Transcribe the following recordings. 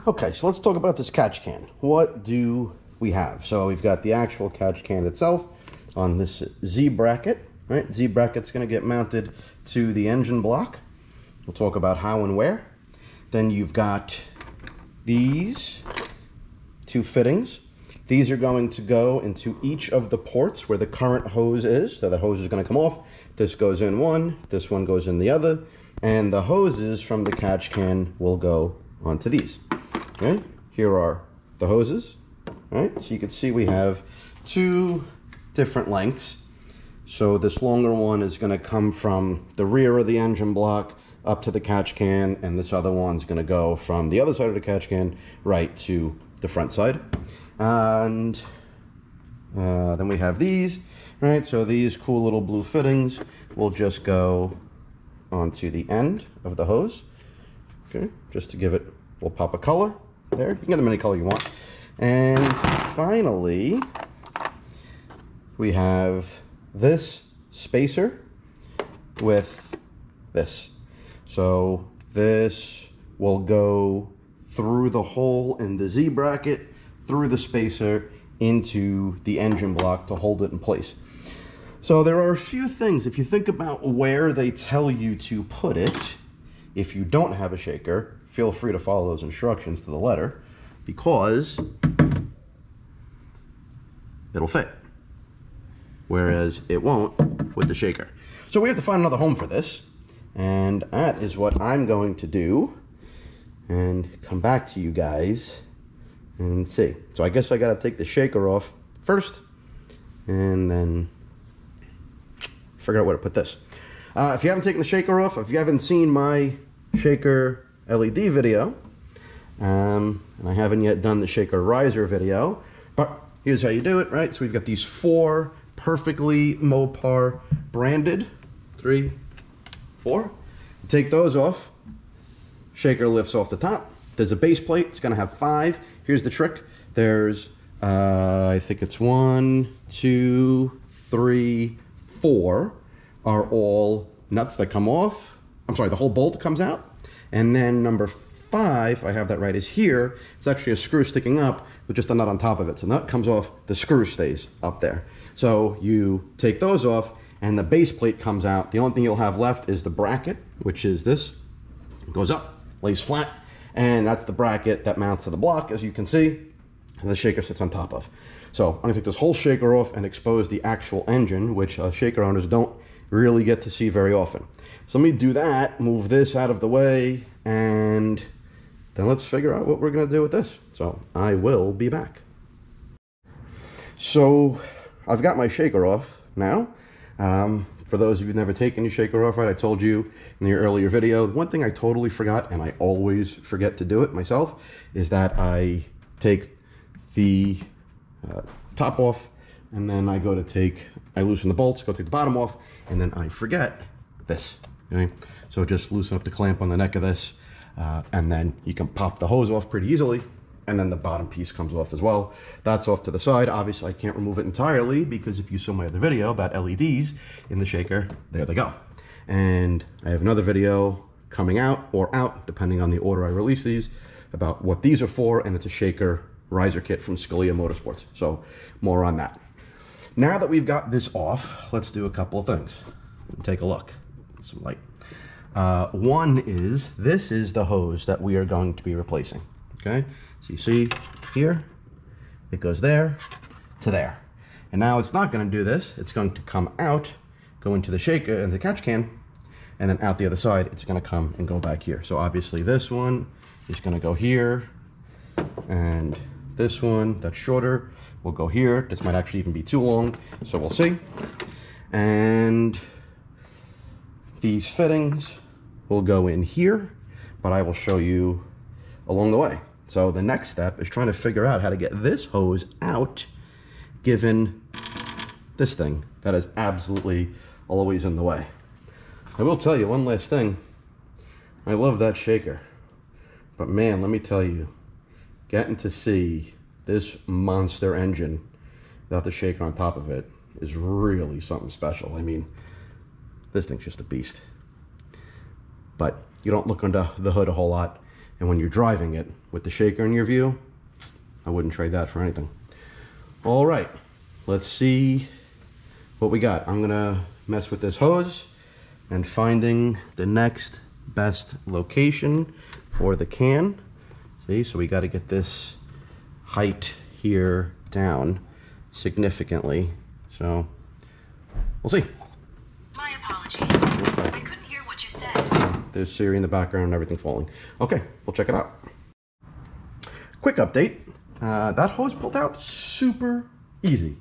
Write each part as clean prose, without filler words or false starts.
Okay, so let's talk about this catch can. What do we have? So we've got the actual catch can itself on this Z bracket, right? Z bracket's going to get mounted to the engine block. We'll talk about how and where. Then you've got these two fittings. These are going to go into each of the ports where the current hose is. So the hose is going to come off. This goes in one, this one goes in the other, and the hoses from the catch can will go onto these. Okay, here are the hoses. Right, so you can see we have two different lengths. So this longer one is going to come from the rear of the engine block up to the catch can, and this other one's going to go from the other side of the catch can right to the front side. And then we have these, right? So these cool little blue fittings will just go onto the end of the hose. Okay, just to give it, we'll pop a color there. You can get them any color you want. And finally, we have this spacer with this. So this will go through the hole in the Z bracket, through the spacer, into the engine block to hold it in place. So there are a few things, if you think about where they tell you to put it, if you don't have a shaker, feel free to follow those instructions to the letter, because it'll fit, whereas it won't with the shaker. So we have to find another home for this, and that is what I'm going to do, and come back to you guys and see. So I guess I got to take the shaker off first, and then figure out where to put this. If you haven't taken the shaker off, if you haven't seen my shaker LED video, and I haven't yet done the shaker riser video, but here's how you do it, right? So we've got these four perfectly Mopar branded, 3, 4. Take those off, shaker lifts off the top. There's a base plate, it's gonna have 5. Here's the trick. There's, I think it's 1, 2, 3, 4 are all nuts that come off. I'm sorry, the whole bolt comes out. And then number 5, I have that right, is here. It's actually a screw sticking up with just a nut on top of it. So the nut comes off, the screw stays up there. So you take those off and the base plate comes out. The only thing you'll have left is the bracket, which is this. It goes up, lays flat, and that's the bracket that mounts to the block, as you can see, and the shaker sits on top of. So I'm gonna take this whole shaker off and expose the actual engine, which shaker owners don't really get to see very often. So let me do that, move this out of the way, and then let's figure out what we're gonna do with this. So I will be back. So I've got my shaker off now. For those of you who've never taken your shaker off, right, I told you in the earlier video, one thing I totally forgot, and I always forget to do it myself, is that I take the top off, and then I loosen the bolts, go take the bottom off, and then I forget this, okay? So just loosen up the clamp on the neck of this, and then you can pop the hose off pretty easily, and then the bottom piece comes off as well. That's off to the side. Obviously, I can't remove it entirely, because if you saw my other video about LEDs in the shaker, there they go. And I have another video coming out, or out, depending on the order I release these, about what these are for, and it's a shaker riser kit from Scalia Motorsports. So more on that. Now that we've got this off, let's do a couple of things. Take a look. Some light. One is, this is the hose that we are going to be replacing. Okay, so you see here, it goes there to there. And now it's not going to do this. It's going to come out, go into the shaker and the catch can, and then out the other side, it's going to come and go back here. So obviously this one is going to go here, and this one that's shorter will go here. This might actually even be too long, so we'll see. And these fittings will go in here, but I will show you along the way. So the next step is trying to figure out how to get this hose out, given this thing that is absolutely always in the way. I will tell you one last thing. I love that shaker, but man, let me tell you, getting to see this monster engine without the shaker on top of it is really something special. I mean, this thing's just a beast. But you don't look under the hood a whole lot. And when you're driving it with the shaker in your view, I wouldn't trade that for anything. All right, let's see what we got. I'm gonna mess with this hose and finding the next best location for the can. See, so we got to get this height here down significantly. So we'll see. My apologies. I couldn't hear what you said. There's Siri in the background and everything falling. Okay, we'll check it out. Quick update. That hose pulled out super easy.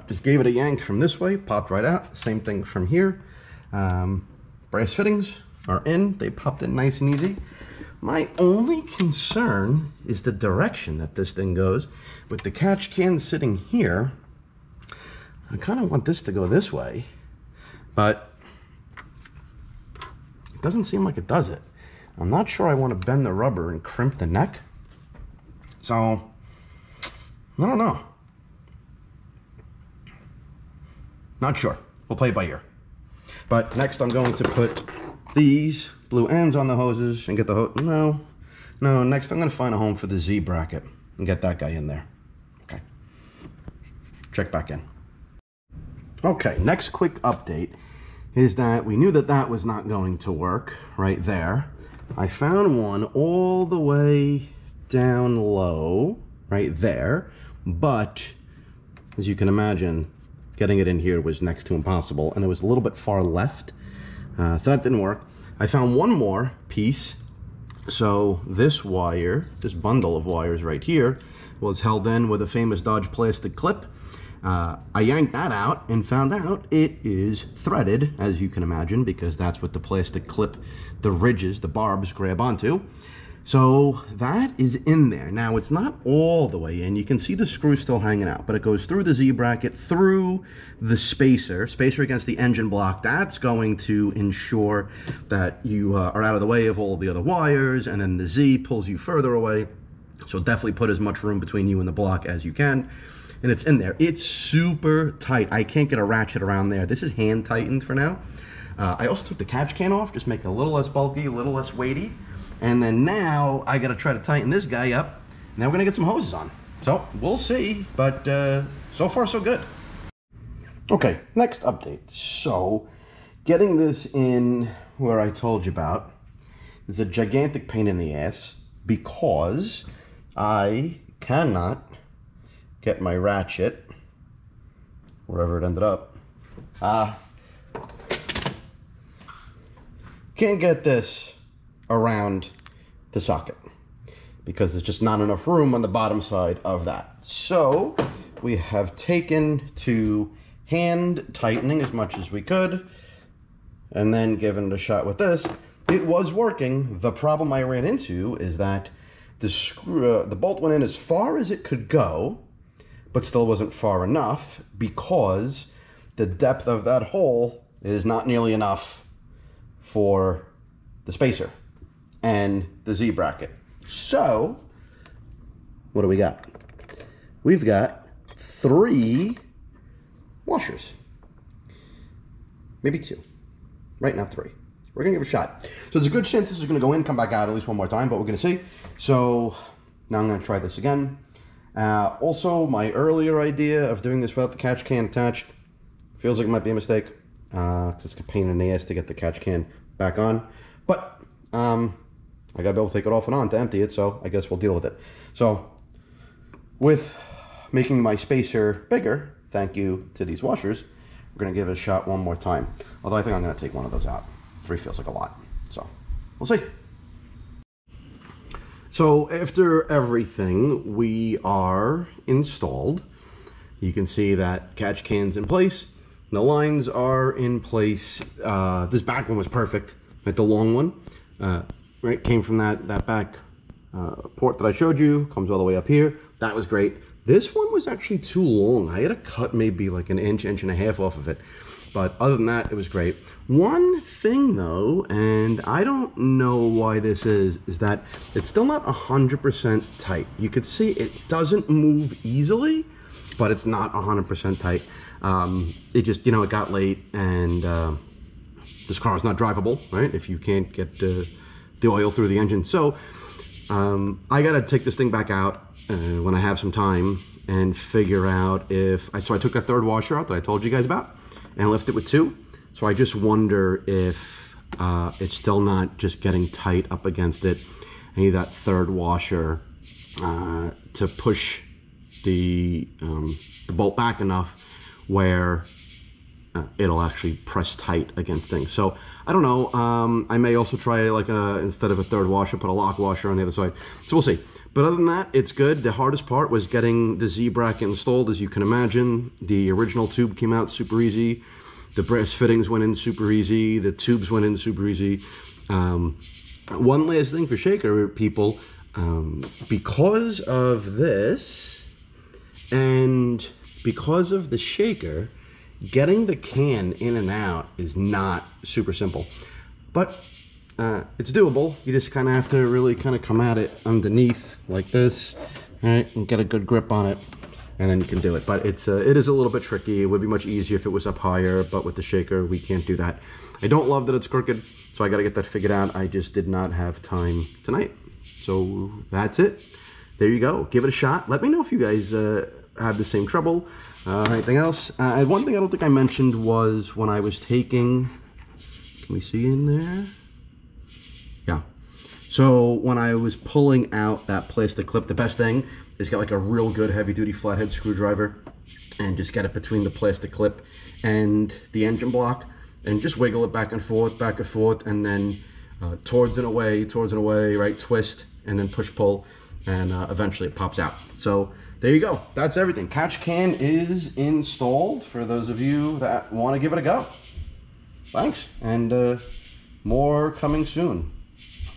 Just gave it a yank from this way, popped right out. Same thing from here. Brass fittings are in. They popped in nice and easy. My only concern is the direction that this thing goes. With the catch can sitting here, I kind of want this to go this way, but it doesn't seem like it does it. I'm not sure I want to bend the rubber and crimp the neck. So, I don't know. Not sure. We'll play it by ear. But next I'm going to put these blue ends on the hoses and get the hose. No, next I'm going to find a home for the Z bracket and get that guy in there. Okay. Check back in. Okay, next quick update is that we knew that that was not going to work right there. I found one all the way down low right there, but as you can imagine, getting it in here was next to impossible, and it was a little bit far left, so that didn't work. I found one more piece. So this wire, this bundle of wires right here, was held in with a famous Dodge plastic clip. I yanked that out and found out it is threaded, as you can imagine, because that's what the plastic clip, the ridges, the barbs grab onto. So that is in there. Now it's not all the way in. You can see the screw still hanging out, but it goes through the Z bracket, through the spacer against the engine block. That's going to ensure that you are out of the way of all the other wires, and then the Z pulls you further away. So definitely put as much room between you and the block as you can. And it's in there. It's super tight. I can't get a ratchet around there. This is hand tightened for now. I also took the catch can off, just make it a little less bulky, a little less weighty. And then now I gotta try to tighten this guy up. Now we're gonna get some hoses on. So we'll see, but so far so good. Okay, next update. So getting this in where I told you about is a gigantic pain in the ass because I cannot get my ratchet, wherever it ended up. Can't get this around the socket because there's just not enough room on the bottom side of that. So we have taken to hand tightening as much as we could and then given it a shot with this. It was working. The problem I ran into is that the screw, the bolt went in as far as it could go, but still wasn't far enough because the depth of that hole is not nearly enough for the spacer and the Z bracket. So what do we got? We've got 3 washers, maybe 2, right now 3. We're gonna give it a shot. So there's a good chance this is gonna go in, come back out at least one more time, but we're gonna see. So now I'm gonna try this again. Also, my earlier idea of doing this without the catch can attached feels like it might be a mistake, because it's a pain in the ass to get the catch can back on. But I gotta be able to take it off and on to empty it, so I guess we'll deal with it. So with making my spacer bigger, thank you to these washers, we're gonna give it a shot one more time. Although I think I'm gonna take one of those out. 3 feels like a lot, so we'll see. So after everything, we are installed. You can see that catch can's in place. The lines are in place. This back one was perfect, like the long one. Right, came from that back port that I showed you, comes all the way up here. That was great. This one was actually too long. I had to cut maybe like an inch and a half off of it. But other than that, it was great. One thing though, and I don't know why this is that it's still not 100% tight. You could see it doesn't move easily, but it's not 100% tight. It just, you know, it got late and this car is not drivable, right? If you can't get the oil through the engine. So I gotta take this thing back out when I have some time and figure out if, so I took that third washer out that I told you guys about and left it with 2. So I just wonder if it's still not just getting tight up against it. I need that third washer to push the bolt back enough where it'll actually press tight against things. So I don't know. I may also try like instead of a third washer, put a lock washer on the other side. So we'll see. But other than that, it's good. The hardest part was getting the Z bracket installed, as you can imagine. The original tube came out super easy. The brass fittings went in super easy. The tubes went in super easy. One last thing for shaker people, because of this and because of the shaker, getting the can in and out is not super simple, but it's doable. You just kind of have to really kind of come at it underneath like this, all right, and get a good grip on it, and then you can do it. But it is a little bit tricky. It would be much easier if it was up higher, but with the shaker, we can't do that. I don't love that it's crooked, so I got to get that figured out. I just did not have time tonight. So that's it. There you go. Give it a shot. Let me know if you guys have the same trouble. Anything else? One thing I don't think I mentioned was when I was taking, can we see in there? Yeah. So when I was pulling out that plastic clip, the best thing is get like a real good heavy duty flathead screwdriver and just get it between the plastic clip and the engine block and just wiggle it back and forth, and then towards and away, right? Twist and then push pull, and eventually it pops out. So there you go. That's everything. Catch can is installed for those of you that want to give it a go. Thanks, and more coming soon.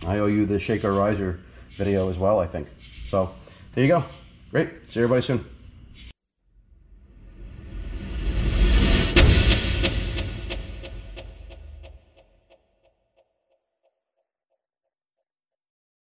I owe you the shaker riser video as well, I think. So there you go. Great. See everybody soon.